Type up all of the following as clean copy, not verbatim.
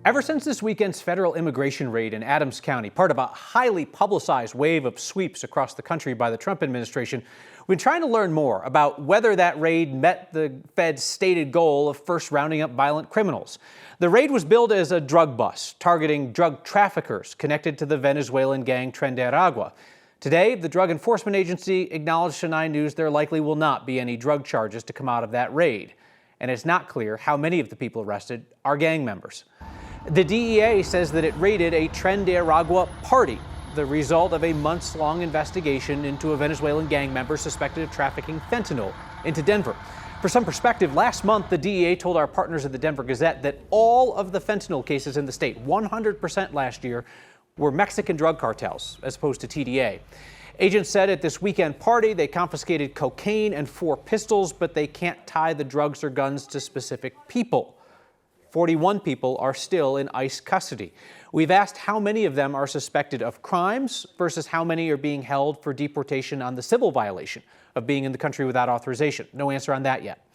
Ever since this weekend's federal immigration raid in Adams County, part of a highly publicized wave of sweeps across the country by the Trump administration, we've been trying to learn more about whether that raid met the Fed's stated goal of first rounding up violent criminals. The raid was billed as a drug bust, targeting drug traffickers connected to the Venezuelan gang Tren de Aragua. Today, the Drug Enforcement Agency acknowledged to 9 News there likely will not be any drug charges to come out of that raid. And it's not clear how many of the people arrested are gang members. The DEA says that it raided a Tren de Aragua party, the result of a months-long investigation into a Venezuelan gang member suspected of trafficking fentanyl into Denver. For some perspective, last month the DEA told our partners at the Denver Gazette that all of the fentanyl cases in the state, 100% last year, were Mexican drug cartels as opposed to TDA. Agents said at this weekend party they confiscated cocaine and 4 pistols, but they can't tie the drugs or guns to specific people. 41 people are still in ICE custody. We've asked how many of them are suspected of crimes versus how many are being held for deportation on the civil violation of being in the country without authorization. No answer on that yet.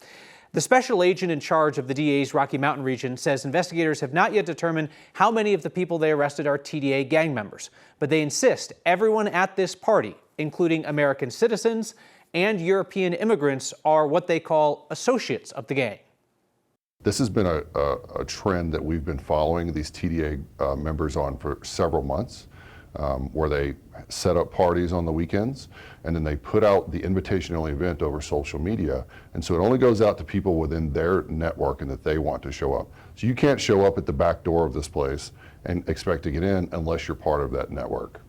The special agent in charge of the DA's Rocky Mountain region says investigators have not yet determined how many of the people they arrested are TDA gang members, but they insist everyone at this party, including American citizens and European immigrants, are what they call associates of the gang. This has been a trend that we've been following these TDA members on for several months, where they set up parties on the weekends and then they put out the invitation-only event over social media. And so it only goes out to people within their network and that they want to show up. So you can't show up at the back door of this place and expect to get in unless you're part of that network.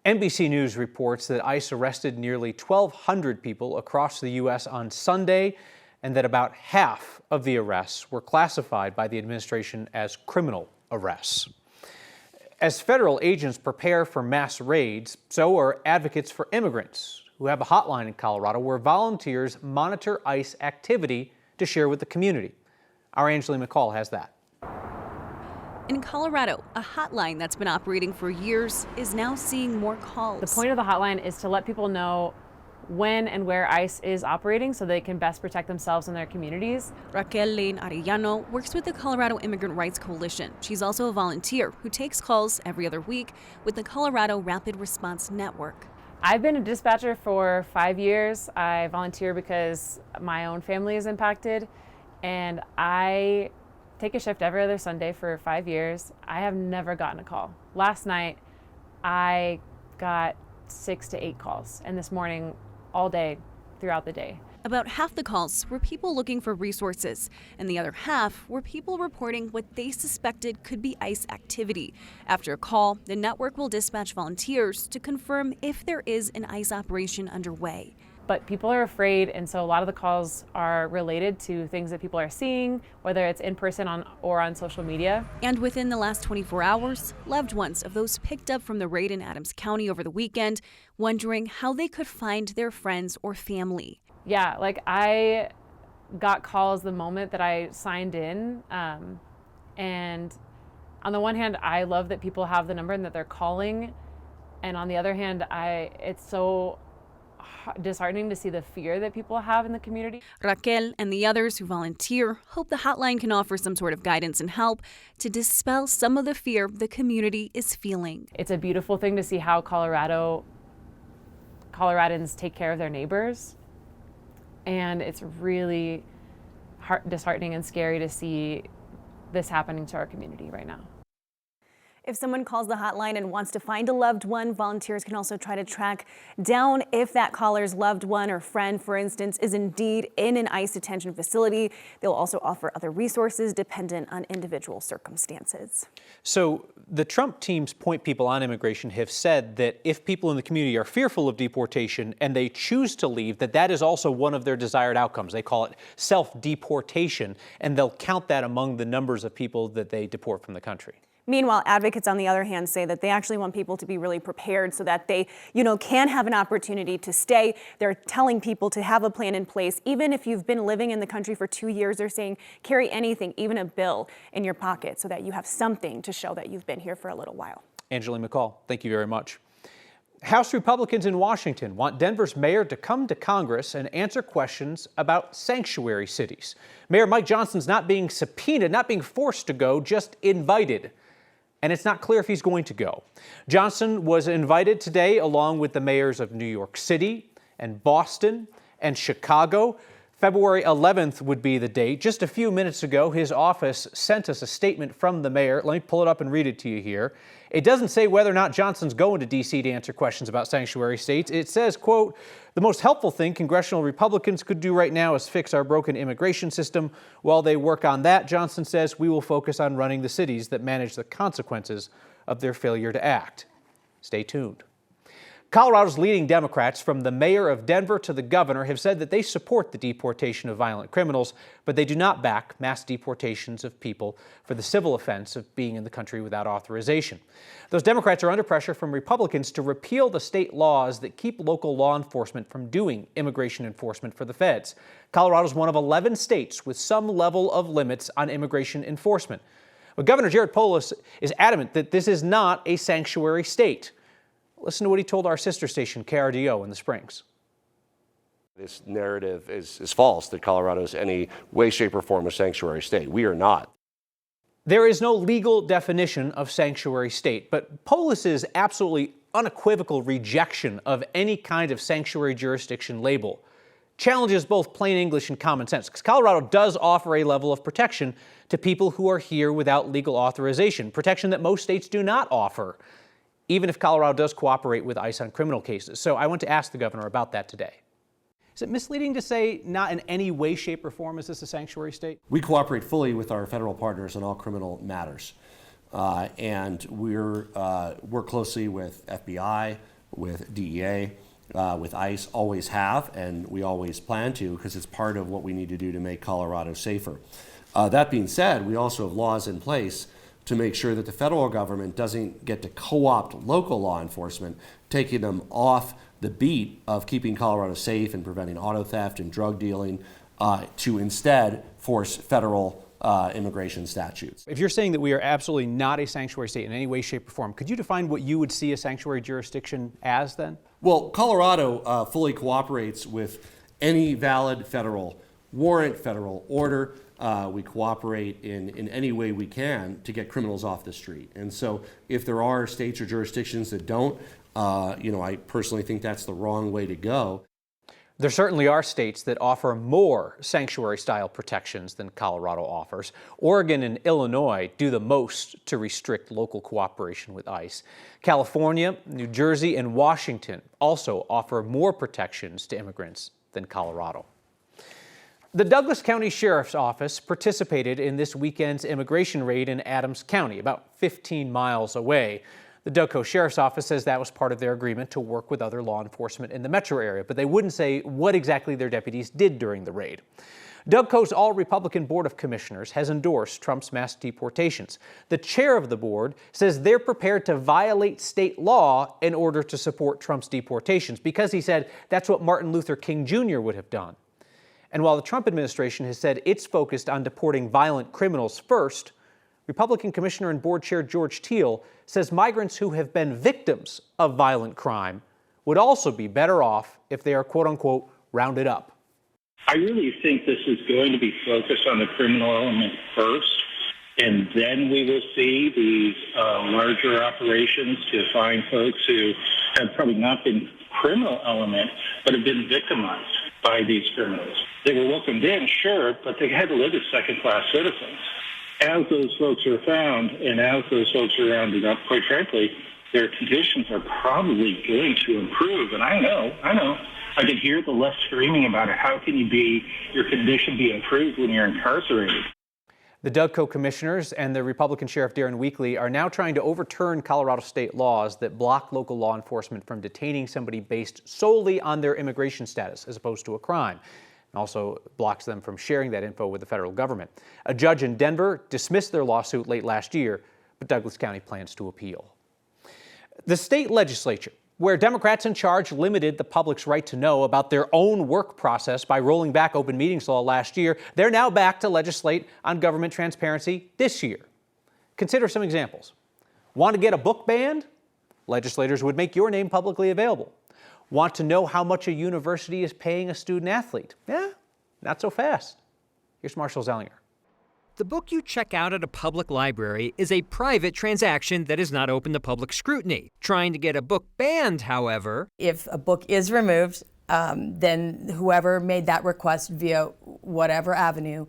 NBC News reports that ICE arrested nearly 1,200 people across the U.S. on Sunday, and that about half of the arrests were classified by the administration as criminal arrests. As federal agents prepare for mass raids, so are advocates for immigrants who have a hotline in Colorado where volunteers monitor ICE activity to share with the community. Our Angeline McCall has that. In Colorado, a hotline that's been operating for years is now seeing more calls. The point of the hotline is to let people know when and where ICE is operating so they can best protect themselves and their communities. Raquel Lane Arellano works with the Colorado Immigrant Rights Coalition. She's also a volunteer who takes calls every other week with the Colorado Rapid Response Network. I've been a dispatcher for 5 years. I volunteer because my own family is impacted, and I take a shift every other Sunday for 5 years. I have never gotten a call. Last night, I got 6 to 8 calls, and this morning, all day, throughout the day. About half the calls were people looking for resources, and the other half were people reporting what they suspected could be ICE activity. After a call, the network will dispatch volunteers to confirm if there is an ICE operation underway. But people are afraid, and so a lot of the calls are related to things that people are seeing, whether it's in person or on social media. And within the last 24 hours, loved ones of those picked up from the raid in Adams County over the weekend, wondering how they could find their friends or family. Yeah, like I got calls the moment that I signed in. And on the one hand, I love that people have the number and that they're calling. And on the other hand, it's so disheartening to see the fear that people have in the community. Raquel and the others who volunteer hope the hotline can offer some sort of guidance and help to dispel some of the fear the community is feeling. It's a beautiful thing to see how Coloradans take care of their neighbors. And it's really disheartening and scary to see this happening to our community right now. If someone calls the hotline and wants to find a loved one, volunteers can also try to track down if that caller's loved one or friend, for instance, is indeed in an ICE detention facility. They'll also offer other resources dependent on individual circumstances. So the Trump team's point people on immigration have said that if people in the community are fearful of deportation and they choose to leave, that is also one of their desired outcomes. They call it self-deportation, and they'll count that among the numbers of people that they deport from the country. Meanwhile, advocates on the other hand say that they actually want people to be really prepared so that they, can have an opportunity to stay. They're telling people to have a plan in place. Even if you've been living in the country for 2 years, they're saying carry anything, even a bill in your pocket so that you have something to show that you've been here for a little while. Angeline McCall, thank you very much. House Republicans in Washington want Denver's mayor to come to Congress and answer questions about sanctuary cities. Mayor Mike Johnson's not being subpoenaed, not being forced to go, just invited. And it's not clear if he's going to go. Johnson was invited today along with the mayors of New York City and Boston and Chicago. February 11th would be the date. Just a few minutes ago, his office sent us a statement from the mayor. Let me pull it up and read it to you here. It doesn't say whether or not Johnson's going to D.C. to answer questions about sanctuary states. It says, quote, "The most helpful thing congressional Republicans could do right now is fix our broken immigration system. While they work on that," Johnson says, "we will focus on running the cities that manage the consequences of their failure to act." Stay tuned. Colorado's leading Democrats, from the mayor of Denver to the governor, have said that they support the deportation of violent criminals, but they do not back mass deportations of people for the civil offense of being in the country without authorization. Those Democrats are under pressure from Republicans to repeal the state laws that keep local law enforcement from doing immigration enforcement for the feds. Colorado is one of 11 states with some level of limits on immigration enforcement. But Governor Jared Polis is adamant that this is not a sanctuary state. Listen to what he told our sister station, KRDO, in the Springs. This narrative is false, that Colorado is any way, shape, or form a sanctuary state. We are not. There is no legal definition of sanctuary state, but Polis's absolutely unequivocal rejection of any kind of sanctuary jurisdiction label challenges both plain English and common sense, because Colorado does offer a level of protection to people who are here without legal authorization, protection that most states do not offer, even if Colorado does cooperate with ICE on criminal cases. So I want to ask the governor about that today. Is it misleading to say not in any way, shape, or form is this a sanctuary state? We cooperate fully with our federal partners on all criminal matters. And we're work closely with FBI, with DEA, with ICE, always have, and we always plan to, because it's part of what we need to do to make Colorado safer. That being said, we also have laws in place to make sure that the federal government doesn't get to co-opt local law enforcement, taking them off the beat of keeping Colorado safe and preventing auto theft and drug dealing, to instead force federal immigration statutes. If you're saying that we are absolutely not a sanctuary state in any way, shape, or form, could you define what you would see a sanctuary jurisdiction as then? Well, Colorado fully cooperates with any valid federal warrant, federal order. We cooperate in any way we can to get criminals off the street. And so if there are states or jurisdictions that don't, I personally think that's the wrong way to go. There certainly are states that offer more sanctuary-style protections than Colorado offers. Oregon and Illinois do the most to restrict local cooperation with ICE. California, New Jersey, and Washington also offer more protections to immigrants than Colorado. The Douglas County Sheriff's Office participated in this weekend's immigration raid in Adams County, about 15 miles away. The Douglas Sheriff's Office says that was part of their agreement to work with other law enforcement in the metro area, but they wouldn't say what exactly their deputies did during the raid. Douglas All-Republican Board of Commissioners has endorsed Trump's mass deportations. The chair of the board says they're prepared to violate state law in order to support Trump's deportations, because he said that's what Martin Luther King Jr. would have done. And while the Trump administration has said it's focused on deporting violent criminals first, Republican Commissioner and Board Chair George Teal says migrants who have been victims of violent crime would also be better off if they are, quote unquote, rounded up. I really think this is going to be focused on the criminal element first, and then we will see these larger operations to find folks who have probably not been criminal element, but have been victimized by these criminals. They were welcomed in, sure, but they had to live as second-class citizens. As those folks are found and as those folks are rounded up, quite frankly, their conditions are probably going to improve. And I know. I can hear the left screaming about it. How can your condition be improved when you're incarcerated? The Douglas commissioners and the Republican Sheriff Darren Weakley are now trying to overturn Colorado state laws that block local law enforcement from detaining somebody based solely on their immigration status as opposed to a crime, and also blocks them from sharing that info with the federal government. A judge in Denver dismissed their lawsuit late last year, but Douglas County plans to appeal. The state legislature, where Democrats in charge limited the public's right to know about their own work process by rolling back open meetings law last year, they're now back to legislate on government transparency this year. Consider some examples. Want to get a book banned? Legislators would make your name publicly available. Want to know how much a university is paying a student athlete? Yeah, not so fast. Here's Marshall Zellinger. The book you check out at a public library is a private transaction that is not open to public scrutiny. Trying to get a book banned, however, if a book is removed, then whoever made that request via whatever avenue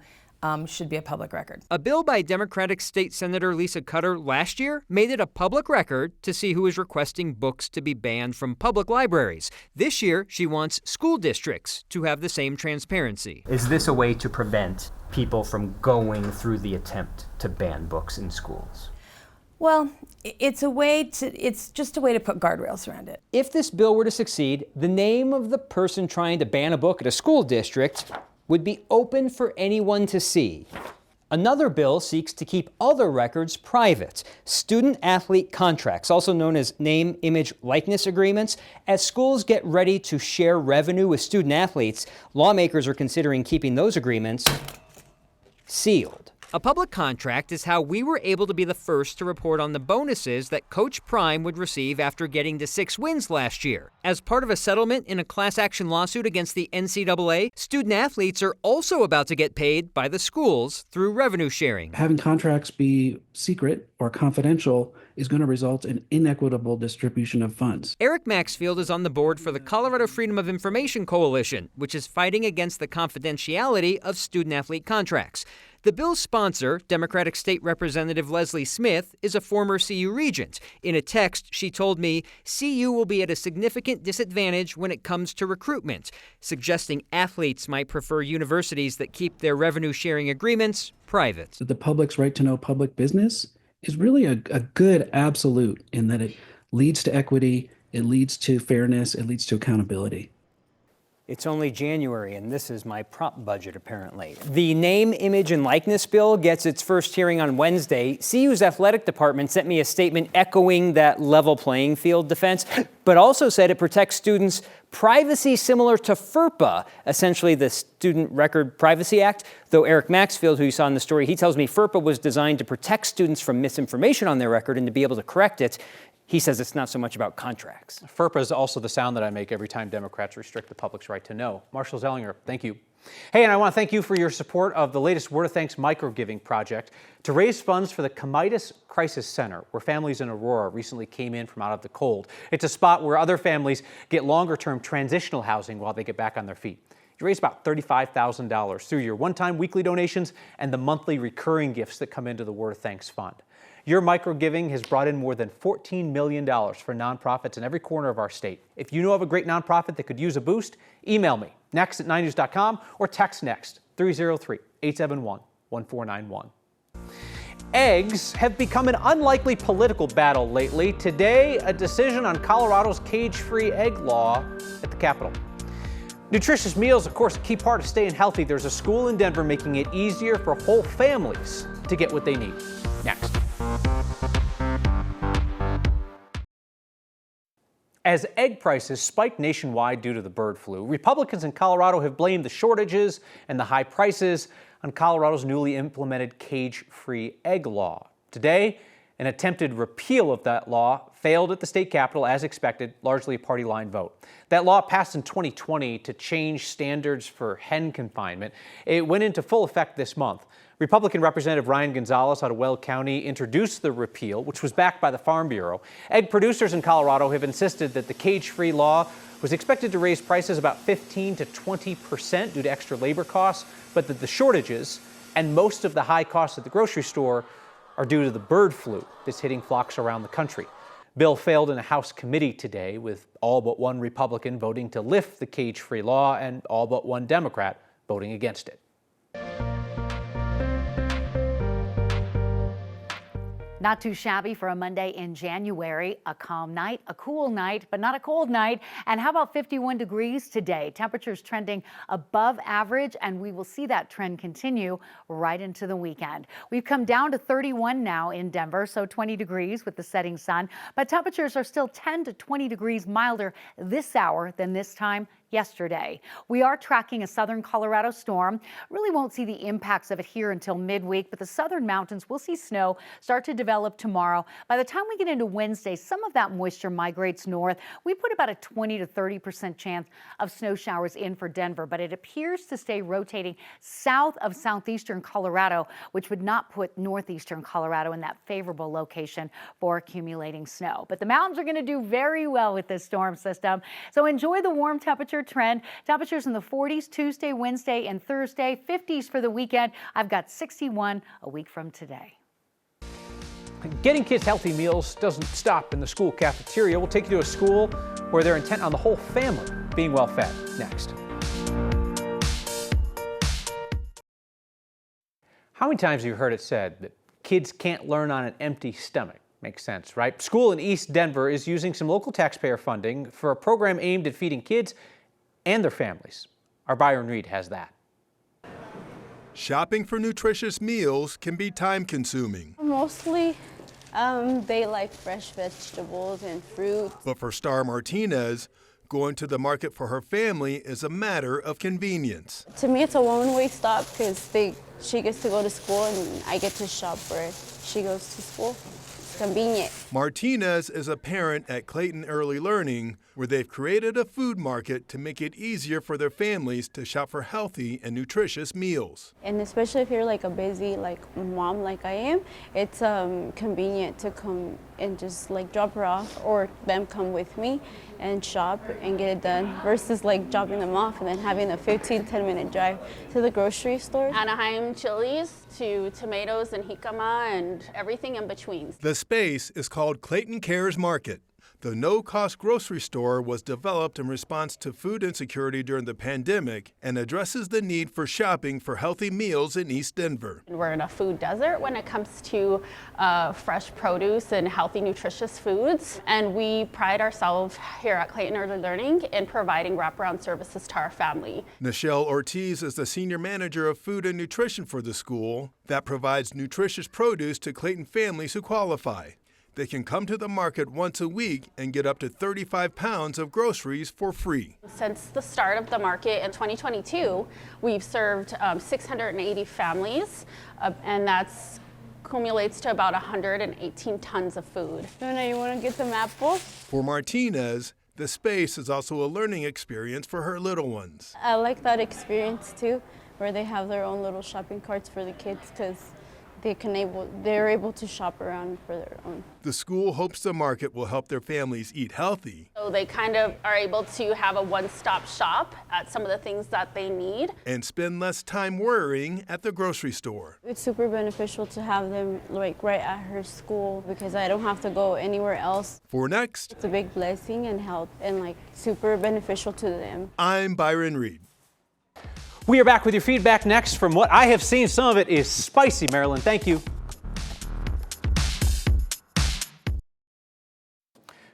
should be a public record. A bill by Democratic State Senator Lisa Cutter last year made it a public record to see who is requesting books to be banned from public libraries. This year, she wants school districts to have the same transparency. Is this a way to prevent people from going through the attempt to ban books in schools? Well, it's just a way to put guardrails around it. If this bill were to succeed, the name of the person trying to ban a book at a school district would be open for anyone to see. Another bill seeks to keep other records private. Student-athlete contracts, also known as name, image, likeness agreements. As schools get ready to share revenue with student-athletes, lawmakers are considering keeping those agreements sealed. A public contract is how we were able to be the first to report on the bonuses that Coach Prime would receive after getting to 6 wins last year. As part of a settlement in a class action lawsuit against the NCAA, student-athletes are also about to get paid by the schools through revenue sharing. Having contracts be secret or confidential is going to result in inequitable distribution of funds. Eric Maxfield is on the board for the Colorado Freedom of Information Coalition, which is fighting against the confidentiality of student-athlete contracts. The bill's sponsor, Democratic State Representative Leslie Smith, is a former CU regent. In a text, she told me, CU will be at a significant disadvantage when it comes to recruitment, suggesting athletes might prefer universities that keep their revenue-sharing agreements private. The public's right to know public business is really a good absolute in that it leads to equity, it leads to fairness, it leads to accountability. It's only January, and this is my prop budget, apparently. The name, image, and likeness bill gets its first hearing on Wednesday. CU's athletic department sent me a statement echoing that level playing field defense, but also said it protects students' privacy similar to FERPA, essentially the Student Record Privacy Act. Though Eric Maxfield, who you saw in the story, he tells me FERPA was designed to protect students from misinformation on their record and to be able to correct it. He says it's not so much about contracts. FERPA is also the sound that I make every time Democrats restrict the public's right to know. Marshall Zellinger, thank you. Hey, and I want to thank you for your support of the latest Word of Thanks microgiving project to raise funds for the Comitas Crisis Center, where families in Aurora recently came in from out of the cold. It's a spot where other families get longer-term transitional housing while they get back on their feet. You raise about $35,000 through your one-time weekly donations and the monthly recurring gifts that come into the Word of Thanks Fund. Your microgiving has brought in more than $14 million for nonprofits in every corner of our state. If you know of a great nonprofit that could use a boost, email me, next@9news.com, or text NEXT 303-871-1491. Eggs have become an unlikely political battle lately. Today, a decision on Colorado's cage-free egg law at the Capitol. Nutritious meals, of course, a key part of staying healthy. There's a school in Denver making it easier for whole families to get what they need. Next. As egg prices spiked nationwide due to the bird flu, Republicans in Colorado have blamed the shortages and the high prices on Colorado's newly implemented cage-free egg law. Today, an attempted repeal of that law failed at the state capitol as expected, largely a party line vote. That law passed in 2020 to change standards for hen confinement. It went into full effect this month. Republican Representative Ryan Gonzalez out of Weld County introduced the repeal, which was backed by the Farm Bureau. Egg producers in Colorado have insisted that the cage-free law was expected to raise prices about 15 to 20% due to extra labor costs, but that the shortages and most of the high costs at the grocery store are due to the bird flu that's hitting flocks around the country. Bill failed in a House committee today, with all but one Republican voting to lift the cage-free law and all but one Democrat voting against it. Not too shabby for a Monday in January. A calm night, a cool night, but not a cold night. And how about 51 degrees today? Temperatures trending above average, and we will see that trend continue right into the weekend. We've come down to 31 now in Denver, so 20 degrees with the setting sun. But temperatures are still 10 to 20 degrees milder this hour than this time yesterday. We are tracking a southern Colorado storm. Really won't see the impacts of it here until midweek, but the southern mountains will see snow start to develop tomorrow. By the time we get into Wednesday, some of that moisture migrates north. We put about a 20 to 30% chance of snow showers in for Denver, but it appears to stay rotating south of southeastern Colorado, which would not put northeastern Colorado in that favorable location for accumulating snow. But the mountains are going to do very well with this storm system. So enjoy the warm temperature trend. Temperatures in the 40s Tuesday, Wednesday, and Thursday, 50s for the weekend. I've got 61 a week from today. Getting kids healthy meals doesn't stop in the school cafeteria. We'll take you to a school where they're intent on the whole family being well fed. Next. How many times have you heard it said that kids can't learn on an empty stomach? Makes sense, right? School in East Denver is using some local taxpayer funding for a program aimed at feeding kids and their families. Our Byron Reed has that. Shopping for nutritious meals can be time-consuming. Mostly, they like fresh vegetables and fruit. But for Star Martinez, going to the market for her family is a matter of convenience. To me, it's a one-way stop because she gets to go to school and I get to shop where she goes to school. It's convenient. Martinez is a parent at Clayton Early Learning, where they've created a food market to make it easier for their families to shop for healthy and nutritious meals. And especially if you're like a busy mom like I am, it's convenient to come and just drop her off or them come with me and shop and get it done versus dropping them off and then having a 10-minute drive to the grocery store. Anaheim chilies to tomatoes and jicama and everything in between. The space is called Clayton Cares Market. The no-cost grocery store was developed in response to food insecurity during the pandemic and addresses the need for shopping for healthy meals in East Denver. We're in a food desert when it comes to fresh produce and healthy, nutritious foods. And we pride ourselves here at Clayton Early Learning in providing wraparound services to our family. Nichelle Ortiz is the senior manager of food and nutrition for the school that provides nutritious produce to Clayton families who qualify. They can come to the market once a week and get up to 35 pounds of groceries for free. Since the start of the market in 2022, we've served 680 families, and that accumulates to about 118 tons of food. Nona, you want to get some apples? For Martinez, the space is also a learning experience for her little ones. I like that experience too, where they have their own little shopping carts for the kids because they're able to shop around for their own. The school hopes the market will help their families eat healthy. So they kind of are able to have a one-stop shop at some of the things that they need. And spend less time worrying at the grocery store. It's super beneficial to have them right at her school because I don't have to go anywhere else. For Next, it's a big blessing and help and super beneficial to them. I'm Byron Reed. We are back with your feedback next. From what I have seen, some of it is spicy, Marilyn. Thank you.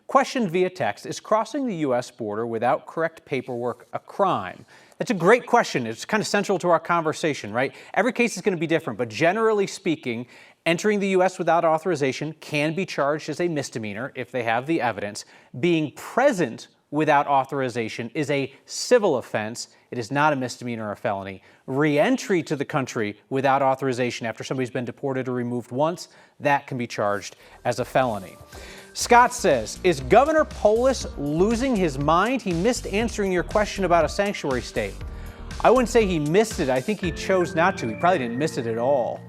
Questioned via text, is crossing the U.S. border without correct paperwork a crime? That's a great question. It's kind of central to our conversation, right? Every case is going to be different, but generally speaking, entering the U.S. without authorization can be charged as a misdemeanor if they have the evidence. Being present without authorization is a civil offense. It is not a misdemeanor or a felony. Re-entry to the country without authorization after somebody's been deported or removed once, that can be charged as a felony. Scott says, is Governor Polis losing his mind? He missed answering your question about a sanctuary state. I wouldn't say he missed it. I think he chose not to. He probably didn't miss it at all.